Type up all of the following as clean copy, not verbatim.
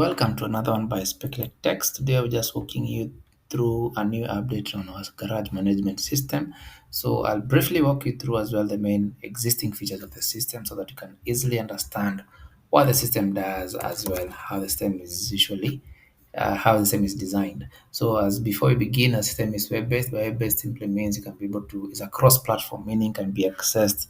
Welcome to another one by Speculate Text. Today we're just walking you through a new update on our garage management system. So I'll briefly walk you through as well the main existing features of the system so that you can easily understand what the system does as well, how the system is usually how the system is designed. So as before we begin, a system is web-based. Web-based simply means you can be able to, it's a cross-platform, meaning can be accessed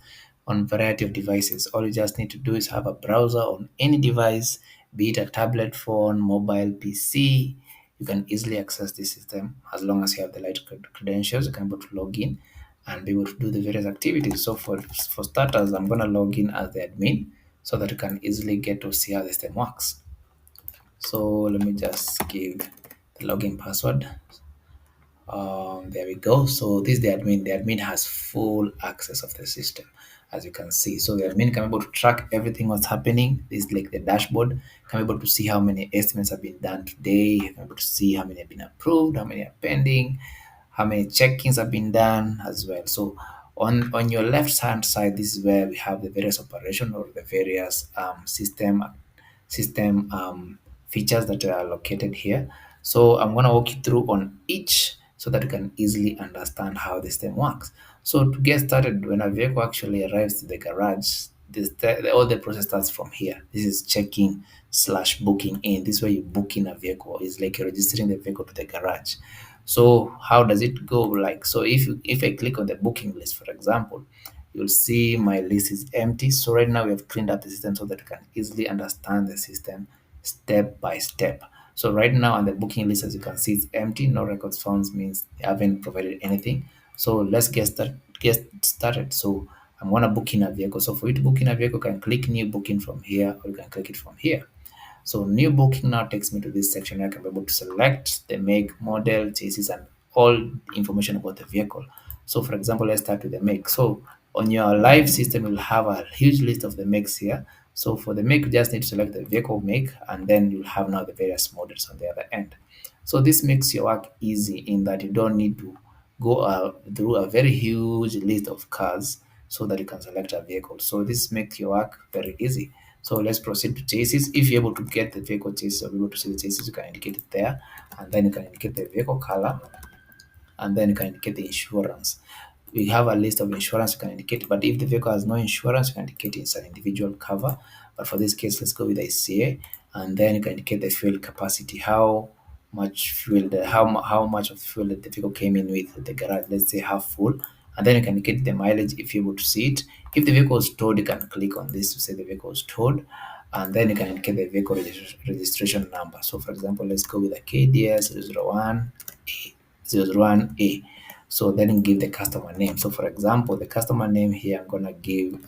on variety of devices. All you just need to do is have a browser on any device, be it a tablet phone, mobile PC. You can easily access the system as long as you have the right credentials. You can be able to log in and be able to do the various activities. So for starters, I'm going to log in as the admin so that you can easily get to see how the system works. So let me just give the login password. There we go. So this is the admin. The admin has full access of the system, as you can see. So the admin can be able to track everything what's happening. This is like the dashboard. Can be able to see how many estimates have been done today. Can be able to see how many have been approved, how many are pending, how many check-ins have been done as well. So on your left hand side, this is where we have the various operation or the various system features that are located here. So I'm going to walk you through on each so that you can easily understand how the system works. So to get started, when a vehicle actually arrives to the garage, all the process starts from here. This is checking slash booking in. This is where you book in a vehicle. It's like you're registering the vehicle to the garage. So how does it go? Like, so if I click on the booking list, for example, you'll see my list is empty. So right now we have cleaned up the system so that you can easily understand the system step by step. So right now on the booking list, as you can see, it's empty. No records found means they haven't provided anything. So let's get started. So I'm gonna book in a vehicle. So for you to book in a vehicle, you can click new booking from here, or you can click it from here. So new booking now takes me to this section where I can be able to select the make, model, chassis, and all information about the vehicle. So for example, let's start with the make. So on your live system, you'll have a huge list of the makes here. So for the make, you just need to select the vehicle make, and then you'll have now the various models on the other end. So this makes your work easy in that you don't need to go through a very huge list of cars so that you can select a vehicle. So this makes your work very easy. So let's proceed to chassis. If you're able to get the vehicle chassis or be able to see the chassis, you can indicate it there, and then you can indicate the vehicle color, and then you can indicate the insurance. We have a list of insurance you can indicate, but if the vehicle has no insurance, you can indicate it's an individual cover. But for this case, let's go with ICA, and then you can indicate the fuel capacity, how much fuel, how much of fuel that the vehicle came in with at the garage. Let's say half full, and then you can indicate the mileage if you're able to see it. If the vehicle is towed, you can click on this to say the vehicle is towed, and then you can indicate the vehicle registration number. So, for example, let's go with a KDS 001A. So then you give the customer name. So for example, the customer name here, I'm gonna give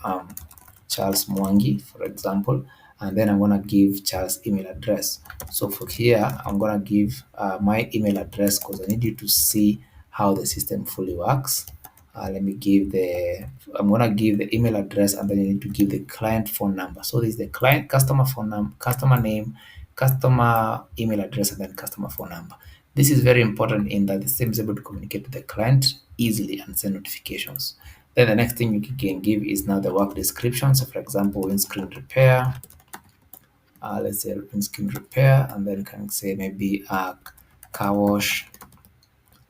Charles Mwangi, for example, and then I'm gonna give Charles email address. So for here, I'm gonna give my email address because I need you to see how the system fully works. Let me give I'm gonna give the email address, and then you need to give the client phone number. So this is the client customer phone number, customer name, customer email address, and then customer phone number. This is very important in that the system is able to communicate with the client easily and send notifications. Then the next thing you can give is now the work description. So for example, windscreen repair, let's say windscreen repair, and then you can say maybe a car wash.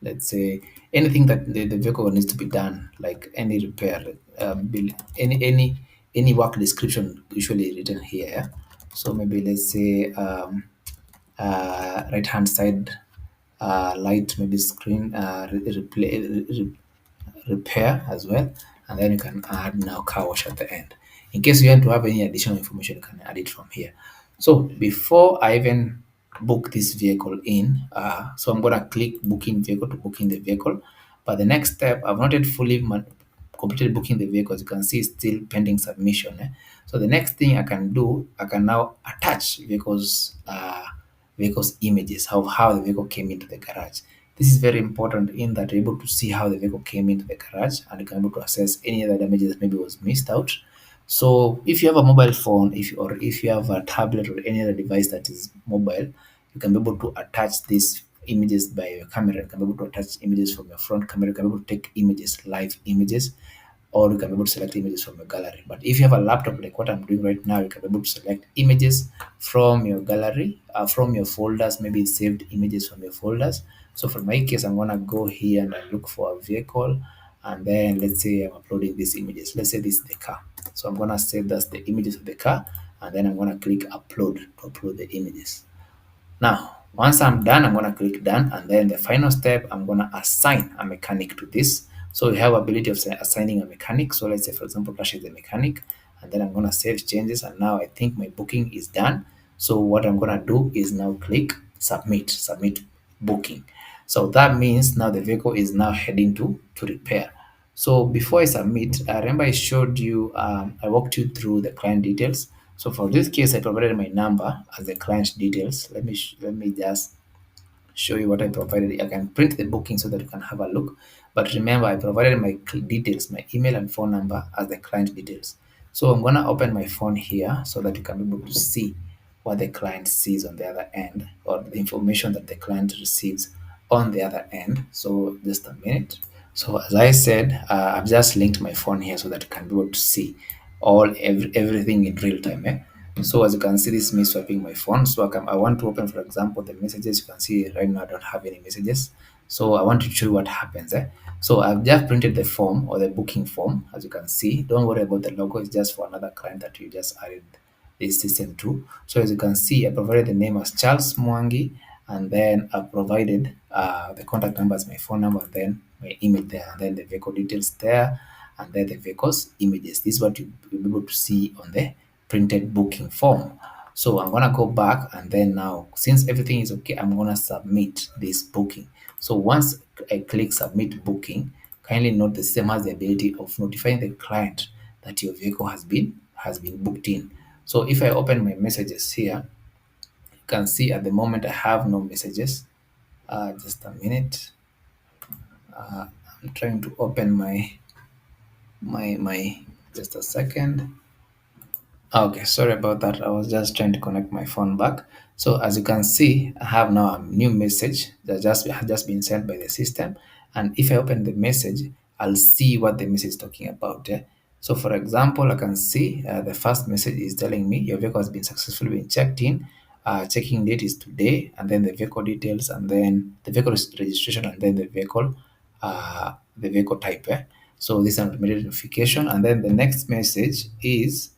Let's say anything that the vehicle needs to be done, like any repair, any work description usually written here. So maybe let's say right hand side light, maybe screen repair as well, and then you can add now car wash at the end. In case you want to have any additional information, you can add it from here. So before I even book this vehicle in, so I'm gonna click booking vehicle to booking the vehicle. But the next step, I've not yet fully completed booking the vehicle. As you can see, it's still pending submission. So the next thing I can do, I can now attach vehicles images, how the vehicle came into the garage. This is very important in that you're able to see how the vehicle came into the garage, and you can be able to assess any other damages that maybe was missed out. So if you have a mobile phone, if you have a tablet or any other device that is mobile, you can be able to attach these images by your camera. You can be able to attach images from your front camera. You can be able to take images, live images, or you can be able to select images from your gallery. But if you have a laptop like what I'm doing right now, you can be able to select images from your gallery, from your folders, maybe saved images from your folders. So for my case, I'm gonna go here and I look for a vehicle, and then let's say I'm uploading these images. Let's say this is the car. So I'm gonna save that's the images of the car, and then I'm gonna click upload to upload the images. Now, once I'm done, I'm gonna click done, and then the final step, I'm gonna assign a mechanic to this. So we have ability of assigning a mechanic. So let's say, for example, Clash is the mechanic, and then I'm gonna save changes, and now I think my booking is done. So what I'm gonna do is now click submit, submit booking. So that means now the vehicle is now heading to repair. So before I submit, I remember I showed you, I walked you through the client details. So for this case, I provided my number as the client details. Let me just show you what I provided. I can print the booking so that you can have a look. But remember, I provided my details, my email and phone number as the client details. So I'm gonna open my phone here so that you can be able to see what the client sees on the other end, or the information that the client receives on the other end. So just a minute. So as I said, I've just linked my phone here so that you can be able to see everything in real time. So as you can see, this is me swiping my phone. So I want to open, for example, the messages. You can see right now I don't have any messages. So I want to show you what happens. So I've just printed the form, or the booking form, as you can see. Don't worry about the logo. It's just for another client that you just added this system to. So as you can see, I provided the name as Charles Mwangi, and then I provided the contact number as my phone number, and then my email there, and then the vehicle details there, and then the vehicle's images. This is what you'll be able to see on the printed booking form. So I'm gonna go back, and then now, since everything is okay, I'm gonna submit this booking. So once I click submit booking, kindly note the system has the ability of notifying the client that your vehicle has been booked in. So if I open my messages here, you can see at the moment I have no messages. Just a minute. I'm trying to open my just a second. Okay, sorry about that. I was just trying to connect my phone back. So as you can see, I have now a new message that has just been sent by the system. And if I open the message, I'll see what the message is talking about. So for example, I can see the first message is telling me your vehicle has been successfully been checked in. Checking date is today, and then the vehicle details, and then the vehicle registration, and then the vehicle type. So this is an automated notification, and then the next message is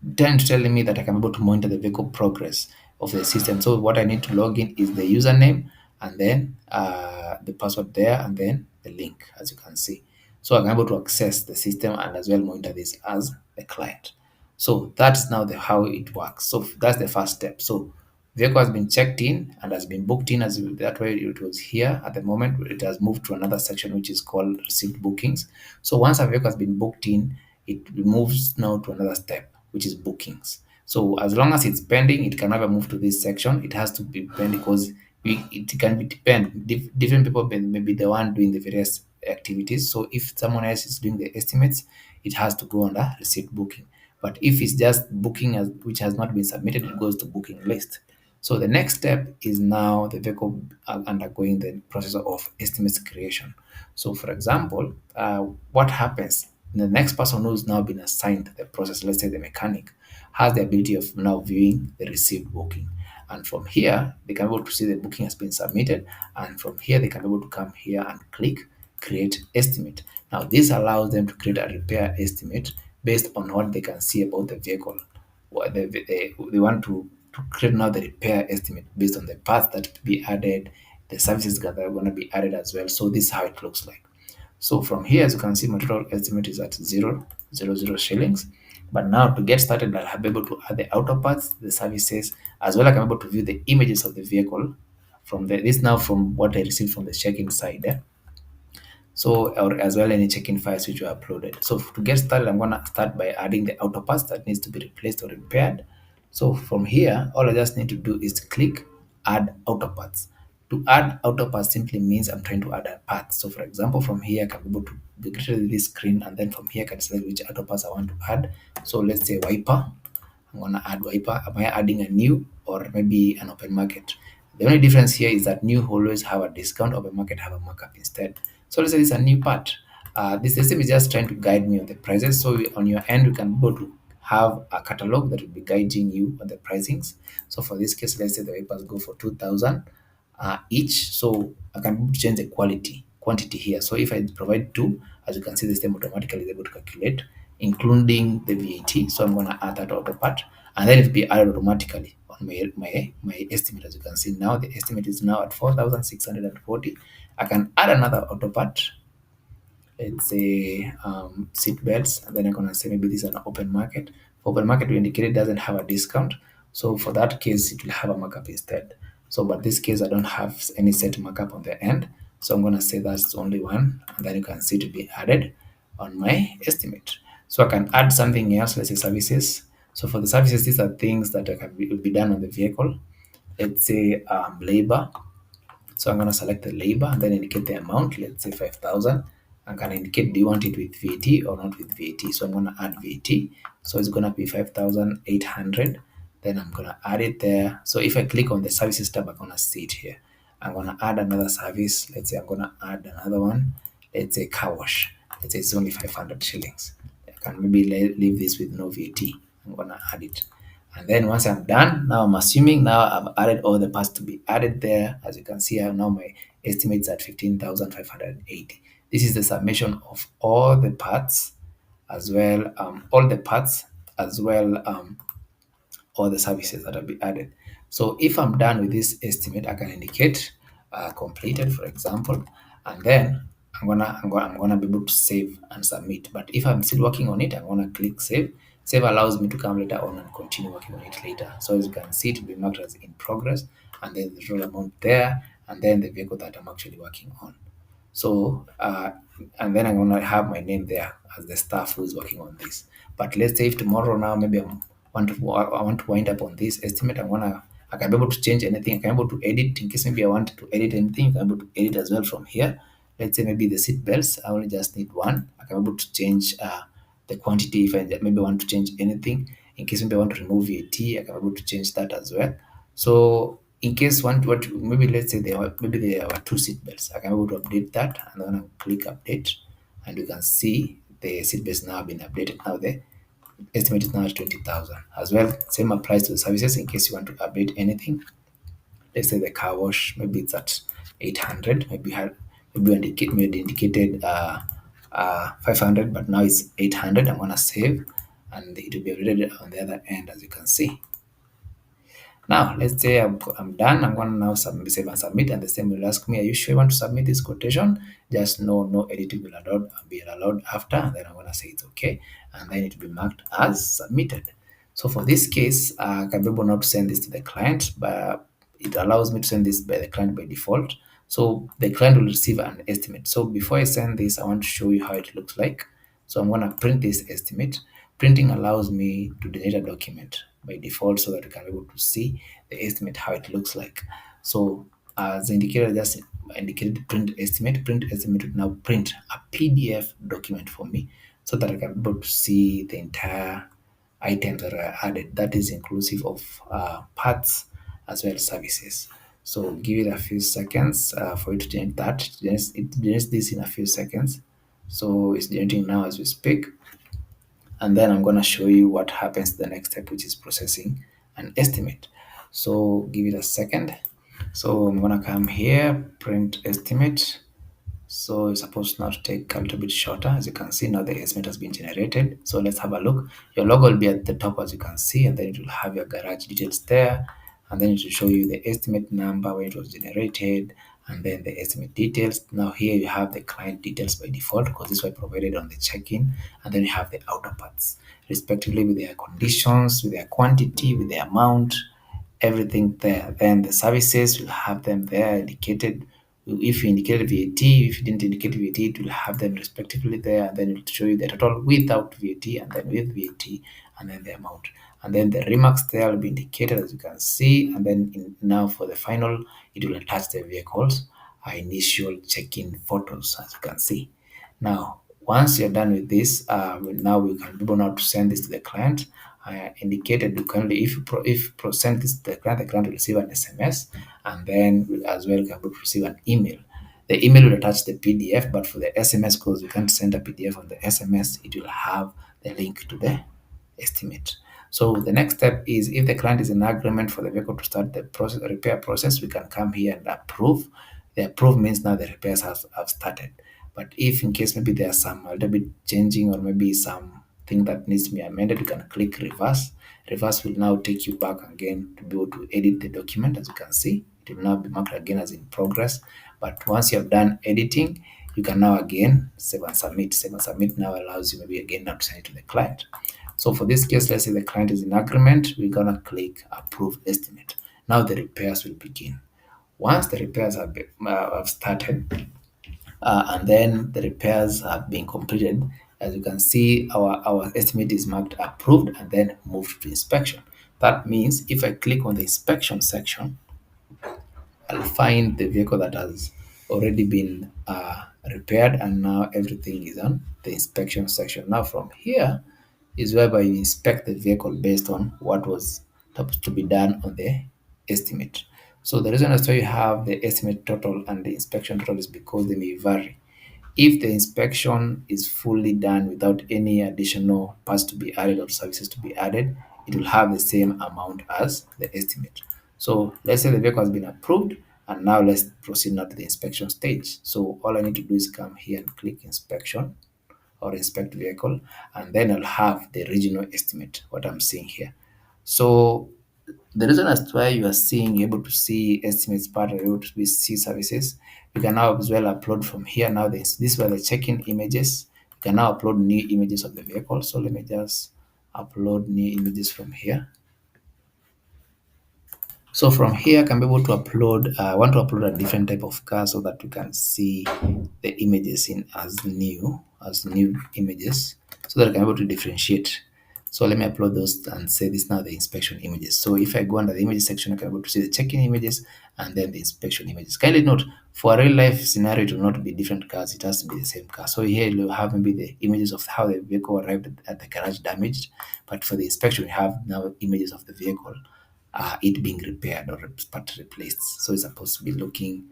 then telling me that I can be able to monitor the vehicle progress of the system. So what I need to log in is the username, and then the password there, and then the link, as you can see. So I'm able to access the system and as well monitor this as the client. So that's now the how it works. So that's the first step. So vehicle has been checked in and has been booked in, as that way it was here. At the moment, it has moved to another section which is called received bookings. So once a vehicle has been booked in, it moves now to another step, which is bookings. So as long as it's pending, it can never move to this section. It has to be pending because it can be different people may be the one doing the various activities. So if someone else is doing the estimates, it has to go under received booking. But if it's just booking which has not been submitted, it goes to booking list. So the next step is now the vehicle undergoing the process of estimates creation. So for example, what happens? The next person who's now been assigned the process, let's say the mechanic, has the ability of now viewing the received booking. And from here, they can be able to see the booking has been submitted. And from here, they can be able to come here and click create estimate. Now, this allows them to create a repair estimate based on what they can see about the vehicle. What they want to create now the repair estimate based on the parts that will be added, the services that are going to be added as well. So this is how it looks like. So from here, as you can see, my total estimate is at 0.00 shillings. But now to get started, I'll be able to add the auto parts, the services, as well as I'm able to view the images of the vehicle from this now from what I received from the check-in side. So, or as well any check-in files which were uploaded. So to get started, I'm gonna start by adding the auto parts that needs to be replaced or repaired. So from here, all I just need to do is click add auto parts. To add auto parts simply means I'm trying to add a part. So for example, from here I can be able to be greeted with this screen, and then from here I can select which auto parts I want to add. So let's say wiper. I'm gonna add wiper. Am I adding a new or maybe an open market? The only difference here is that new always have a discount, open market have a markup instead. So let's say it's a new part. This system is just trying to guide me on the prices. So on your end, you can go to have a catalog that will be guiding you on the pricings. So for this case, let's say the papers go for 2,000 each. So I can change the quantity here. So if I provide two, as you can see, the system automatically is able to calculate, including the VAT. So I'm going to add that auto part, and then it will be added automatically on my estimate. As you can see now, the estimate is now at 4,640. I can add another auto part, let's say seat belts, and then I'm gonna say maybe this is an open market. For open market, we indicate it doesn't have a discount, so for that case it will have a markup instead. So but this case I don't have any set markup on the end, so I'm gonna say that's only one, and then you can see to be added on my estimate. So I can add something else, let's say services. So for the services, these are things that will be done on the vehicle. Let's say labor. So I'm going to select the labor and then indicate the amount, let's say 5,000. I'm going to indicate, do you want it with VAT or not with VAT? So I'm going to add VAT. So it's going to be 5,800. Then I'm going to add it there. So if I click on the services tab, I'm going to see it here. I'm going to add another service. Let's say I'm going to add another one. Let's say car wash. Let's say it's only 500 shillings. I can maybe leave this with no VAT. I'm going to add it. And then once I'm done, now I'm assuming now I've added all the parts to be added there. As you can see, I have now my estimates at 15,580. This is the summation of all the parts as well, as well, all the services that will be added. So if I'm done with this estimate, I can indicate completed, for example, and then I'm gonna be able to save and submit. But if I'm still working on it, I'm gonna click save. Save allows me to come later on and continue working on it later. So as you can see, it will be marked as in progress, and then the total amount there, and then the vehicle that I'm actually working on. So, and then I'm gonna have my name there as the staff who is working on this. But let's say if tomorrow now maybe I want to wind up on this estimate, I can be able to change anything. I can be able to edit in case maybe I want to edit anything. I can be able to edit as well from here. Let's say maybe the seat belts. I only just need one. I can be able to change the quantity if I maybe want to change anything. In case maybe I want to remove VAT, I can be able to change that as well. So in case one what maybe let's say there are two seat belts, I can be able to update that, and then I click update, and you can see the seat belts now have been updated. Now the estimate is now at 20,000 as well. Same applies to the services in case you want to update anything. Let's say the car wash, maybe it's at 800. Maybe we had indicated 500, but now it's 800. I'm gonna save, and it will be updated on the other end, as you can see. Now, let's say I'm done. I'm going to now save and submit, and the same will ask me, are you sure you want to submit this quotation? Just no editing will be allowed after, and then I'm going to say it's okay, and then it will be marked as submitted. So for this case, I can be able not to send this to the client, but it allows me to send this by the client by default. So the client will receive an estimate. So before I send this, I want to show you how it looks like. So I'm going to print this estimate. Printing allows me to generate a document by default so that you can be able to see the estimate, how it looks like. So as indicated, just indicated print estimate. Print estimate will now print a PDF document for me so that I can be able to see the entire items that are added. That is inclusive of parts as well as services. So give it a few seconds for it to generate that. It generates this in a few seconds. So it's generating now as we speak, and then I'm going to show you what happens the next step, which is processing an estimate. So give it a second. So I'm going to come here, print estimate. So it's supposed now to take a little bit shorter. As you can see, now the estimate has been generated. So let's have a look. Your logo will be at the top, as you can see, and then it will have your garage details there. And then it will show you the estimate number, when it was generated, and then the estimate details. Now here you have the client details by default because this was provided on the check-in, and then you have the outer parts, respectively with their conditions, with their quantity, with the amount, everything there. Then the services will have them there indicated. If you indicated VAT, if you didn't indicate VAT, it will have them respectively there, and then it will show you the total without VAT, and then with VAT, and then the amount. And then the remarks there will be indicated, as you can see, and then now for the final, it will attach the vehicles initial check-in photos, as you can see. Now, once you're done with this, now we can be able now to send this to the client. I indicated you can send this to the client will receive an SMS, and then as well can receive an email. The email will attach the PDF, but for the SMS, because you can't send a PDF on the SMS, it will have the link to the estimate. So the next step is, if the client is in agreement for the vehicle to start the process, repair process, we can come here and approve. The approve means now the repairs have started. But if in case maybe there's some a little bit changing, or maybe something that needs to be amended, you can click reverse. Reverse will now take you back again to be able to edit the document. As you can see, it will now be marked again as in progress. But once you have done editing, you can now again save and submit. Save and submit now allows you maybe again now to send it to the client. So for this case, let's say the client is in agreement, we're gonna click approve estimate. Now the repairs will begin. Once the repairs have started, and then the repairs have been completed, as you can see, our estimate is marked approved and then moved to inspection. That means if I click on the inspection section, I'll find the vehicle that has already been repaired, and now everything is on the inspection section. Now from here is whereby you inspect the vehicle based on what was supposed to be done on the estimate. So the reason as why you have the estimate total and the inspection total is because they may vary. If the inspection is fully done without any additional parts to be added or services to be added, it will have the same amount as the estimate. So let's say the vehicle has been approved, and now let's proceed now to the inspection stage. So all I need to do is come here and click inspection or inspect vehicle, and then I'll have the original estimate, what I'm seeing here. So the reason as to why you are seeing, able to see estimates part, or able to see services, you can now as well upload from here. Now this were the check-in images. You can now upload new images of the vehicle. So let me just upload new images from here. So from here, I can be able to upload, I want to upload a different type of car so that you can see the images in as new images, so that I can be able to differentiate. So let me upload those and say this now the inspection images. So if I go under the images section, I can be able to see the check-in images and then the inspection images. Kindly note, for a real life scenario, it will not be different cars, it has to be the same car. So here you have maybe the images of how the vehicle arrived at the garage damaged, but for the inspection, we have now images of the vehicle it being repaired or part replaced. So it's supposed to be looking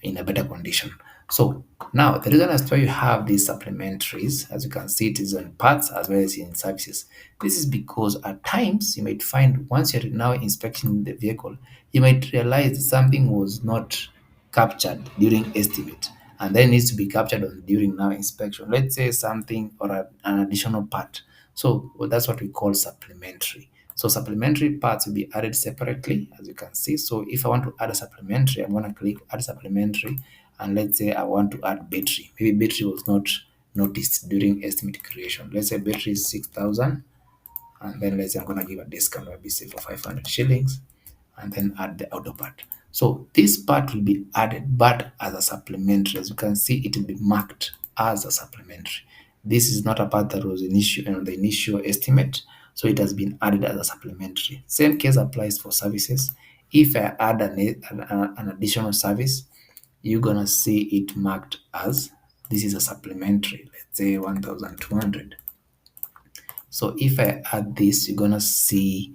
in a better condition. So now the reason as to why you have these supplementaries, as you can see, it is on parts as well as in services. This is because at times you might find, once you're now inspecting the vehicle, you might realize that something was not captured during estimate and then needs to be captured during now inspection. Let's say something or an additional part. So that's what we call supplementary. So supplementary parts will be added separately, as you can see. So if I want to add a supplementary, I'm going to click add supplementary, and let's say I want to add battery. Maybe battery was not noticed during estimate creation. Let's say battery is 6,000, and then let's say I'm going to give a discount, maybe say for 500 shillings, and then add the auto part. So this part will be added, but as a supplementary. As you can see, it will be marked as a supplementary. This is not a part that was in the initial estimate, so it has been added as a supplementary. Same case applies for services. If I add an additional service, you're gonna see it marked as this is a supplementary. Let's say 1,200. So if I add this, you're gonna see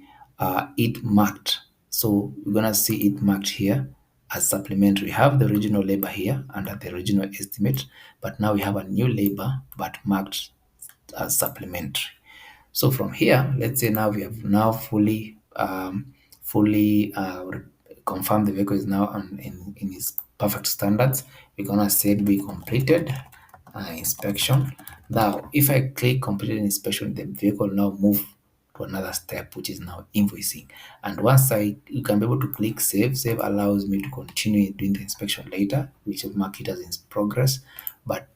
it marked. So you're gonna see it marked here as supplementary. We have the original labor here under the original estimate, but now we have a new labor but marked as supplementary. So from here, let's say now we have now fully confirmed the vehicle is now in its perfect standards. We're gonna say it be completed inspection. Now, if I click completed inspection, the vehicle now move to another step, which is now invoicing. And once you can be able to click save. Save allows me to continue doing the inspection later, which will mark it as in progress. But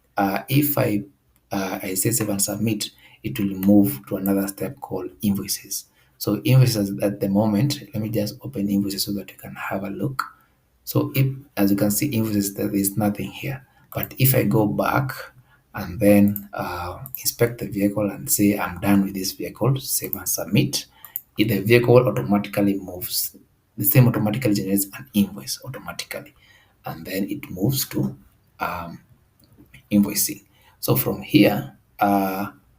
if I say save and submit, it will move to another step called invoices. So invoices at the moment, let me just open invoices so that you can have a look. So if, as you can see, invoices, there is nothing here. But if I go back and then inspect the vehicle and say I'm done with this vehicle, save and submit, the vehicle automatically moves. The same automatically generates an invoice automatically, and then it moves to um, invoicing. So from here,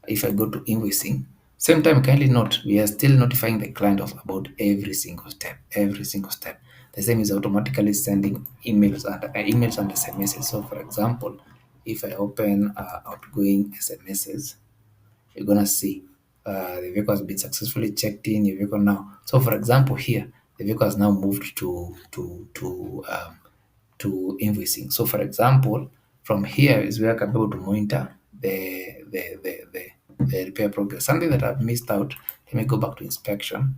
if I go to invoicing, same time, kindly note, we are still notifying the client of about every single step, every single step. The same is automatically sending emails and SMSs. So for example, if I open outgoing SMSs, you're gonna see the vehicle has been successfully checked in your vehicle now. So for example, here the vehicle has now moved to invoicing. So for example, from here is where I can be able to monitor the repair progress. Something that I've missed out. Let me go back to inspection.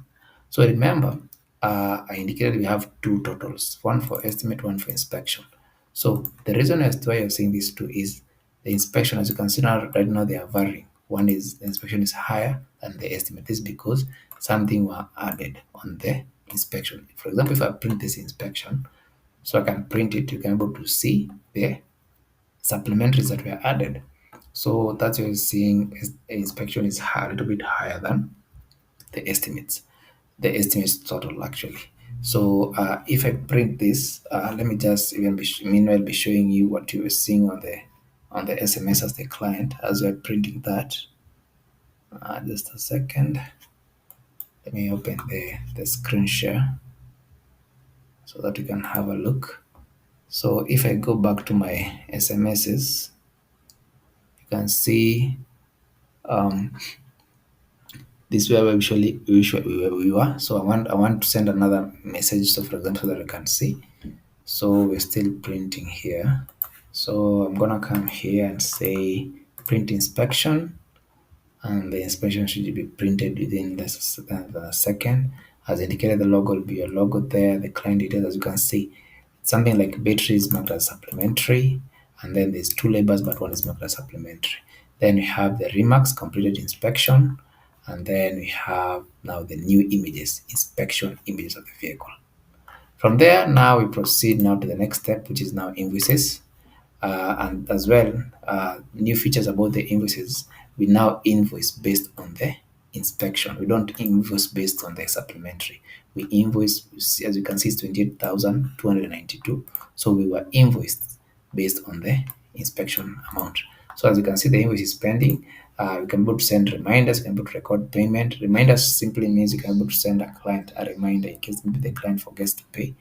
So remember, I indicated we have two totals, one for estimate, one for inspection. So the reason as to why you're seeing these two is the inspection, as you can see now, right now they are varying. One is the inspection is higher than the estimate. This is because something were added on the inspection. For example, if I print this inspection, so I can print it, you can be able to see the supplementaries that were added. So that's why you're seeing inspection is a little bit higher than the estimates. The estimates total actually. So if I print this, let me just even meanwhile be showing you what you were seeing on the SMS as the client as we're printing that. Just a second. Let me open the screen share so that you can have a look. So if I go back to my SMSs, you can see um, this is where we were. So I want to send another message. So for example, so that you can see. So we're still printing here. So I'm gonna come here and say print inspection, and the inspection should be printed within the second. As indicated, the logo will be your logo there. The client details, as you can see, something like battery is marked as supplementary, and then there's two labels, but one is marked as supplementary. Then we have the remarks completed inspection, and then we have now the new images, inspection images of the vehicle. From there, now we proceed now to the next step, which is now invoices. And as well, new features about the invoices. We now invoice based on the inspection. We don't invoice based on the supplementary. We invoice, as you can see, it's 28,292. So we were invoiced based on the inspection amount. So as you can see, the invoice is pending. You can be able to send reminders, you can be able to record payment. Reminders simply means you can be able to send a client a reminder in case maybe the client forgets to pay.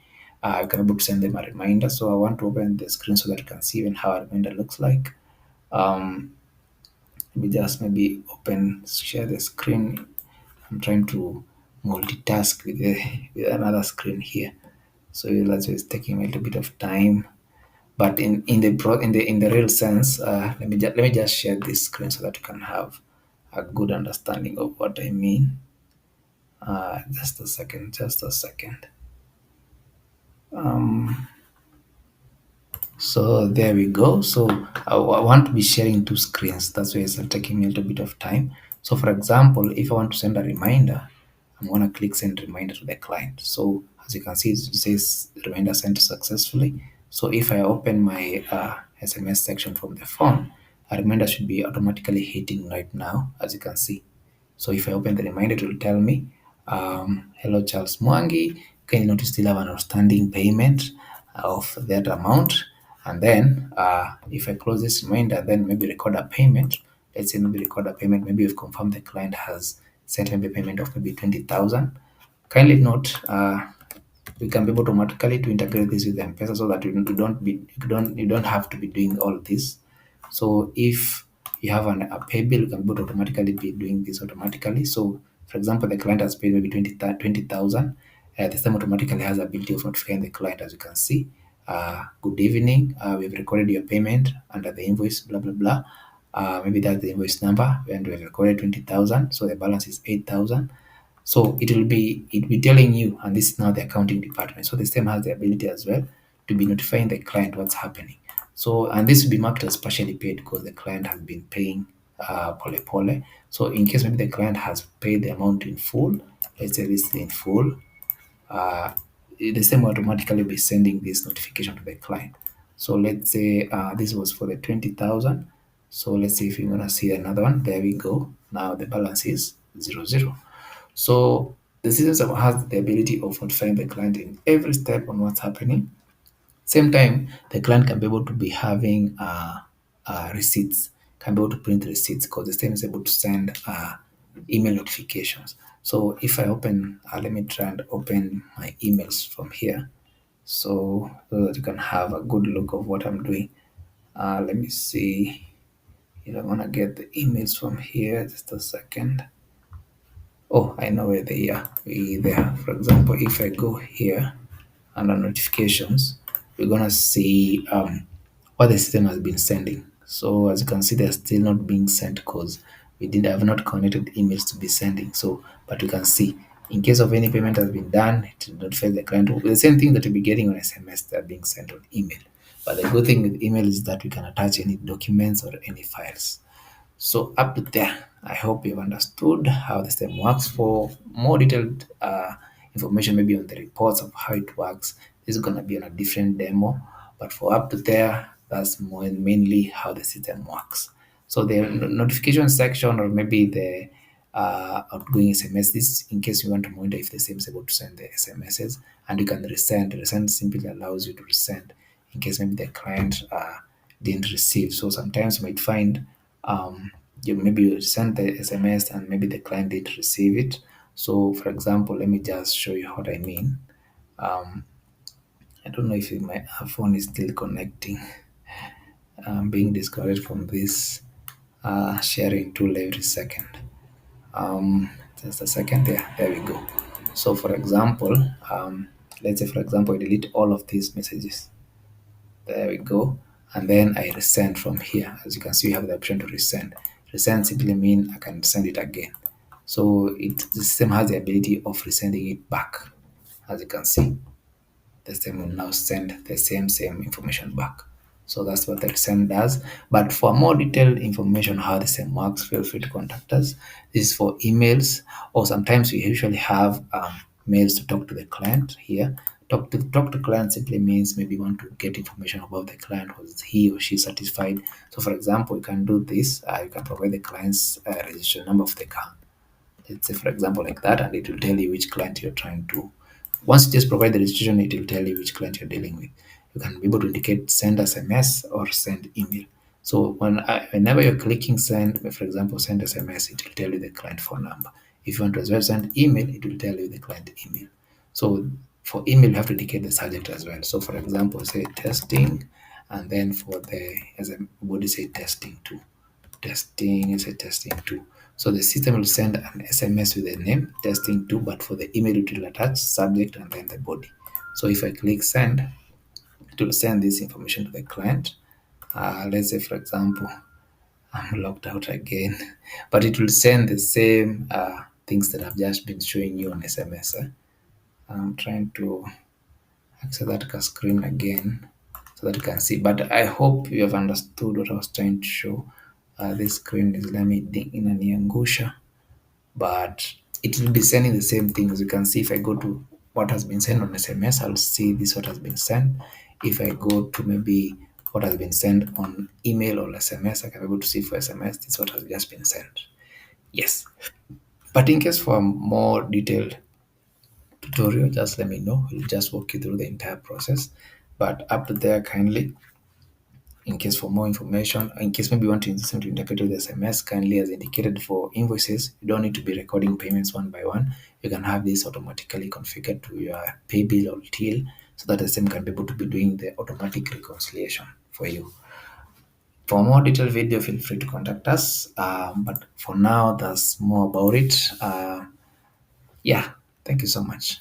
You can be able to send them a reminder. So I want to open the screen so that you can see even how a reminder looks like. Let me just maybe share the screen. I'm trying to multitask with another screen here. So that's why it's taking a little bit of time. But in the real sense, let me just share this screen so that you can have a good understanding of what I mean. Just a second, just a second. So there we go. So I want to be sharing two screens. That's why it's taking me a little bit of time. So for example, if I want to send a reminder, I'm going to click send reminder to the client. So as you can see, it says reminder sent successfully. So if I open my SMS section from the phone, a reminder should be automatically hitting right now, as you can see. So if I open the reminder, it will tell me, hello Charles Mwangi, can you notice still have an outstanding payment of that amount? And then if I close this reminder, then maybe record a payment. Let's say maybe record a payment. Maybe we've confirmed the client has sent maybe a payment of maybe 20,000. Kindly note, we can be able to automatically to integrate this with M-Pesa so that you don't have to be doing all this. So if you have a pay bill, you can be able to automatically be doing this automatically. So for example, the client has paid maybe 20,000. The system automatically has the ability of notifying the client, as you can see. Good evening. We've recorded your payment under the invoice, blah blah blah. Maybe that's the invoice number, and we've recorded 20,000, so the balance is 8,000. So it will be telling you, and this is now the accounting department. So the system has the ability as well to be notifying the client what's happening. So and this will be marked as partially paid because the client has been paying pole pole. So in case maybe the client has paid the amount in full, let's say this is in full, uh, the same will automatically be sending this notification to the client. So let's say this was for the 20,000. So let's see if you're gonna see another one. There we go. Now the balance is 0 0. So the system has the ability of notifying the client in every step on what's happening. Same time, the client can be able to be having receipts, can be able to print receipts because the system is able to send email notifications. So if I open, let me try and open my emails from here. so that you can have a good look of what I'm doing. Let me see if I want to get the emails from here. Just a second. Oh, I know where they are. There. For example, if I go here under notifications, we're gonna see what the system has been sending. So as you can see, they're still not being sent because we did have not connected emails to be sending. So, but you can see in case of any payment has been done, it will notify the client. The same thing that you'll be getting on SMS, they're being sent on email. But the good thing with email is that we can attach any documents or any files. So up to there, I hope you've understood how the system works. For more detailed information, maybe on the reports of how it works, this is gonna be on a different demo. But for up to there, that's more mainly how the system works. So the notification section, or maybe the outgoing SMS, this in case you want to monitor if the same is able to send the SMSs, and you can resend. Resend simply allows you to resend in case maybe the client didn't receive. So sometimes you might find you maybe you send the SMS and maybe the client didn't receive it. So for example, let me just show you what I mean. Um, I don't know if my phone is still connecting. I'm being discouraged from this sharing tool every second. Just a second there. There we go. So for example, let's say for example, I delete all of these messages. There we go. And then I resend from here. As you can see, you have the option to resend. Resend simply mean I can send it again. So the system has the ability of resending it back. As you can see, the system will now send the same information back. So that's what the resend does. But for more detailed information how the system works, feel free to contact us. This is for emails, or sometimes we usually have mails to talk to the client here. Talk to client simply means maybe you want to get information about the client. Was he or she satisfied? So for example, you can do this. You can provide the client's registration number of the car. Let's say for example like that, and it will tell you which client you're trying to. Once you just provide the registration, it will tell you which client you're dealing with. You can be able to indicate send SMS or send email. So whenever you're clicking send, for example, send SMS, it will tell you the client phone number. If you want to as well send email, it will tell you the client email. So for email, you have to indicate the subject as well. So for example, say testing, and then for the as a body say testing too. Testing is a testing too. So the system will send an SMS with the name testing too, but for the email it will attach subject and then the body. So if I click send, it will send this information to the client. Let's say for example, I'm logged out again, but it will send the same things that I've just been showing you on SMS. I'm trying to access that screen again so that you can see. But I hope you have understood what I was trying to show. This screen is let me inaniangusha, but it will be sending the same thing. As you can see, if I go to what has been sent on SMS, I'll see this what has been sent. If I go to maybe what has been sent on email or SMS, I can be able to see for SMS this what has just been sent. Yes, but in case for a more detailed tutorial, just let me know. We'll just walk you through the entire process. But up to there, kindly, in case for more information, in case maybe you want to to integrate with SMS, kindly as indicated for invoices, you don't need to be recording payments one by one. You can have this automatically configured to your pay bill or till so that the same can be able to be doing the automatic reconciliation for you. For more detailed video, feel free to contact us. But for now, that's more about it. Yeah, thank you so much.